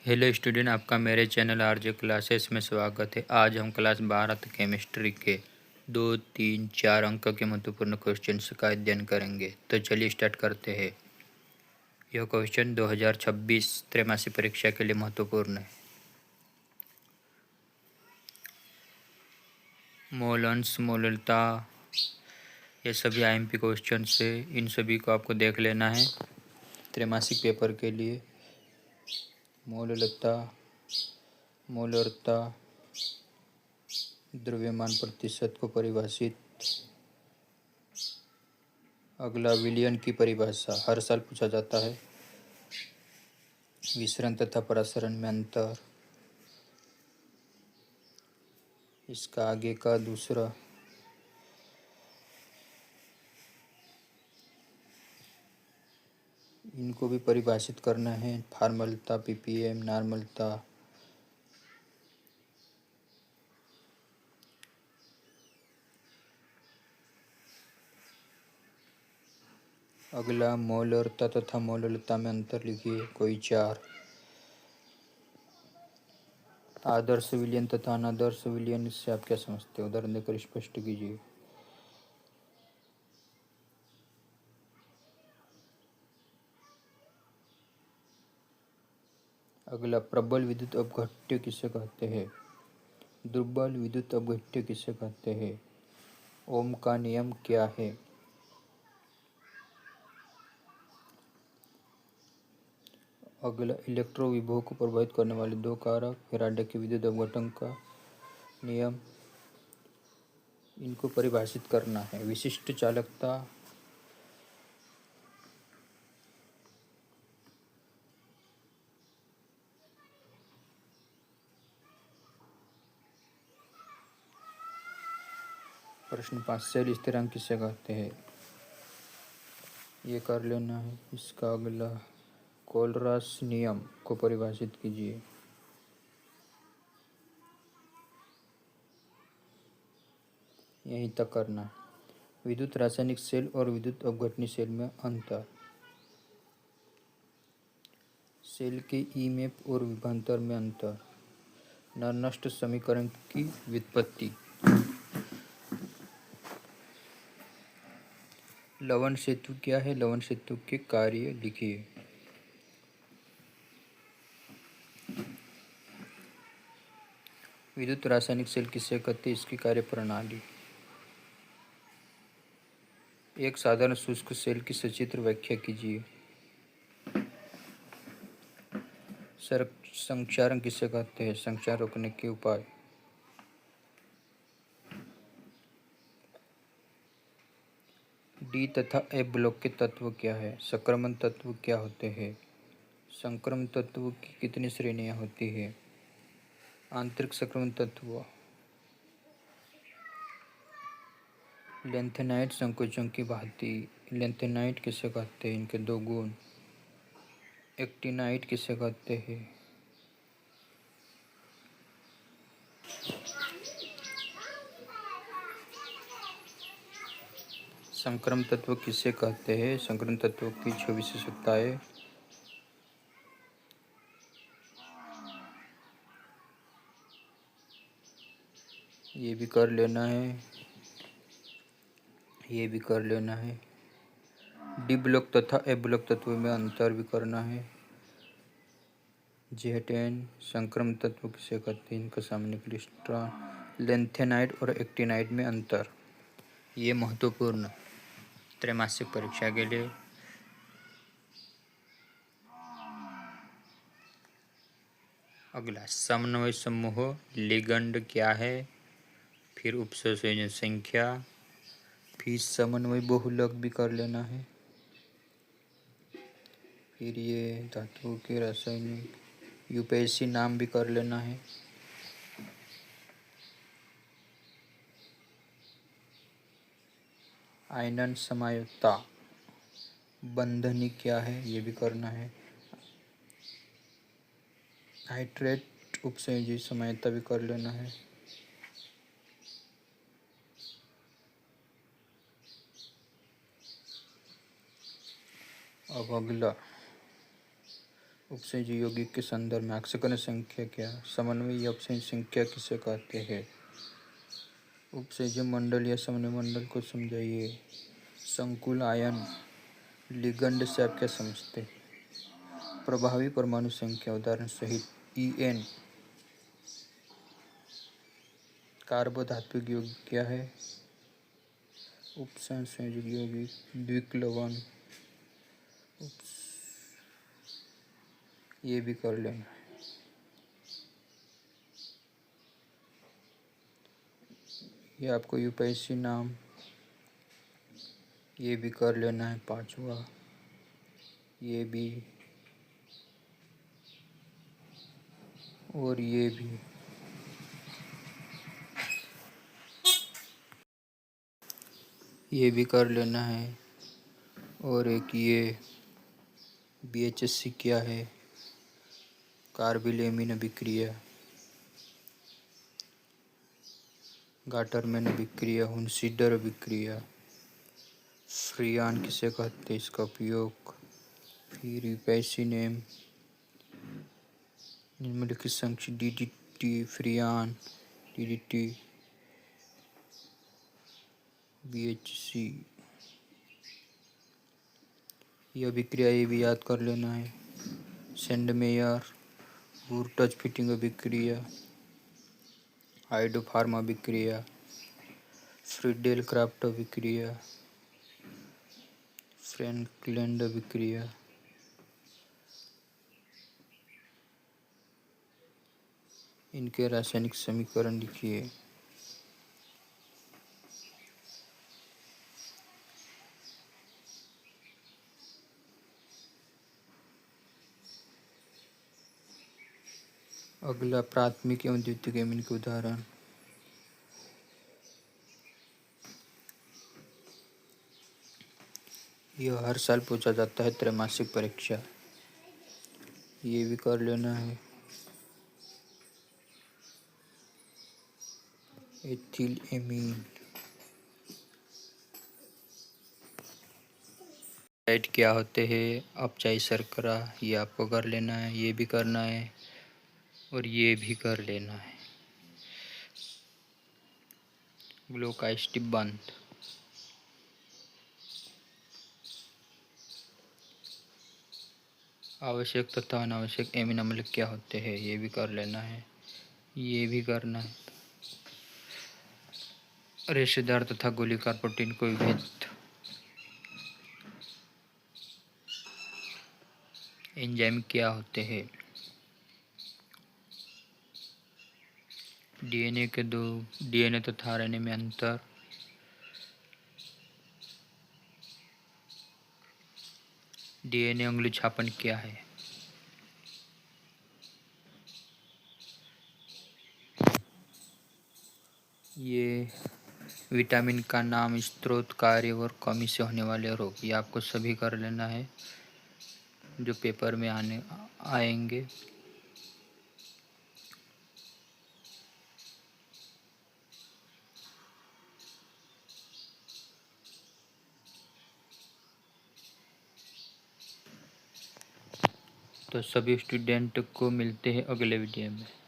Hello student, आपका मेरे channel RJ classes में स्वागत है। आज हम क्लास 12 केमिस्ट्री के 2, 3, 4 अंक के महत्वपूर्ण क्वेश्चंस का अध्ययन करेंगे। तो चलिए स्टार्ट करते हैं। यह क्वेश्चन 2026 त्रैमासिक परीक्षा के लिए महत्वपूर्ण है। मोलन्स, मोललता, ये सभी आईएमपी क्वेश्चन है। इन सभी को आपको देख लेना है त्रैमासिक पेपर के लिए। मोललता, मोलरता, द्रव्यमान प्रतिशत को परिभाषित। अगला विलयन की परिभाषा हर साल पूछा जाता है। विसरण तथा प्रसरण में अंतर, इसका आगे का दूसरा। इनको भी परिभाषित करना है। फॉर्मलता, पीपीएम, नॉर्मलता। अगला मोलरता तथा मोललता में अंतर लिखिए, कोई 4। आदर्श विलयन तथा अनादर्श विलयन, इससे आप क्या समझते हो? उदाहरण देकर स्पष्ट कीजिए। अगला प्रबल विद्युत अपघट्य किसे कहते हैं? दुर्बल विद्युत अपघट्य किसे कहते हैं? ओम का नियम क्या है? अगला इलेक्ट्रो विभव को प्रभावित करने वाले 2 कारक, फैराडे के विद्युत अपघटन का नियम, इनको परिभाषित करना है। विशिष्ट चालकता, प्रश्न 5 सेल स्थिरांक किसे कहते हैं? ये कर लेना है। इसका अगला कोलरास नियम को परिभाषित कीजिए। यहीं तक करना है। विद्युत रासायनिक सेल और विद्युत अपघटनी सेल में अंतर, सेल के ईएमएफ और विभवांतर में अंतर, नरनस्ट समीकरण की व्युत्पत्ति। लवण सेतु क्या है? लवण सेतु के कार्य लिखिए। विद्युत रासायनिक सेल किसे कहते हैं? इसकी कार्य प्रणाली। एक साधारण शुष्क सेल की सचित्र व्याख्या कीजिए। संक्षारण किसे कहते हैं? संक्षारण रोकने के उपाय। डी तथा एफ ब्लॉक के तत्व क्या है? संक्रमण तत्व क्या होते हैं? संक्रमण तत्व की कितनी श्रेणियां होती है? आंतरिक संक्रमण तत्व। लेंथेनाइट संकोचन की भांति। लेंथेनाइट किसे कहते हैं? इनके 2 गुण। एक्टिनाइट किसे कहते हैं? संक्रमण तत्व किसे कहते हैं? संक्रमण तत्व की 6 विशेषताएं। ये भी कर लेना है, ये भी कर लेना है। डी ब्लॉक तथा ए ब्लॉक तत्व में अंतर भी करना है। Z10 संक्रमण तत्व किसे कहते हैं? इनका सामान्य क्लिस्ट्रॉन। लेंथेनाइट और एक्टिनाइट में अंतर। ये महत्वपूर्ण त्रैमासिक परीक्षा के लिए। अगला समन्वय समूह लिगंड क्या है? फिर उपसंयोजन संख्या, फिर समन्वय बहुलक भी कर लेना है। फिर ये धातुओं के रासायनिक यूपीएससी नाम भी कर लेना है। आयनन समायुक्ता बंधनी क्या है? ये भी करना है। हाइड्रेट उपसंयोजी समायता भी कर लेना है। अब अगला उपसंयोजी यौगिक के संदर्भ में आक्सीकरण संख्या क्या? समन्वयी अपसंयोजी संख्या किसे कहते हैं? उपसंयोजी मंडल या समन्वय मंडल को समझाइए। संकुल आयन लिगंड से आप क्या समझते हैं? प्रभावी परमाणु संख्या उदाहरण सहित En। कार्बोधात्विक यौगिक क्या है? उपसंयोजी यौगिक द्विक्लवन। ये भी कर लेना। ये आपको यूपीएससी नाम ये भी कर लेना है। पांचवा ये भी और ये भी कर लेना है। और एक ये BHSC क्या है? कार्बिल-एमीन अभिक्रिया, गाटरमैन अभिक्रिया, हुनसीडर अभिक्रिया। फ्रियान किसे कहते हैं? इसका उपयोग। फिर यूपीएससी नेम निम्नलिखित संक्षिप्त DDT फ्रियान, DDT BHC। यह अभिक्रिया ये भी याद कर लेना है। सेंडमेयर वुरटज फिटिंग अभिक्रिया, हाइड्रोफार्मा अभिक्रिया, फ्रीडेल क्राफ्ट अभिक्रिया, फ्रैंकलैंड अभिक्रिया। इनके रासायनिक समीकरण लिखिए। अगला प्राथमिक एवं द्वितीयक एमीन के उदाहरण। यह हर साल पूछा जाता है। त्रैमासिक परीक्षा। ये भी कर लेना है। Ethyl amine. डाइट क्या होते हैं? अपचायी शर्करा। ये आपको कर लेना है। ये भी करना है और ये भी कर लेना है। ग्लूकोसिड बंध। आवश्यक तथा अनावश्यक एमिनो अम्ल क्या होते हैं? ये भी कर लेना है। ये भी करना है। रेशेदार तथा गोलीकार प्रोटीन को विभेद। एंजाइम क्या होते हैं? डीएनए तथा आरएनए में अंतर। डीएनए उंगली छापन क्या है? ये विटामिन का नाम, स्रोत, कार्य और कमी से होने वाले रोग। ये आपको सभी कर लेना है जो पेपर में आएंगे। तो सभी स्टूडेंट को मिलते हैं अगले वीडियो में।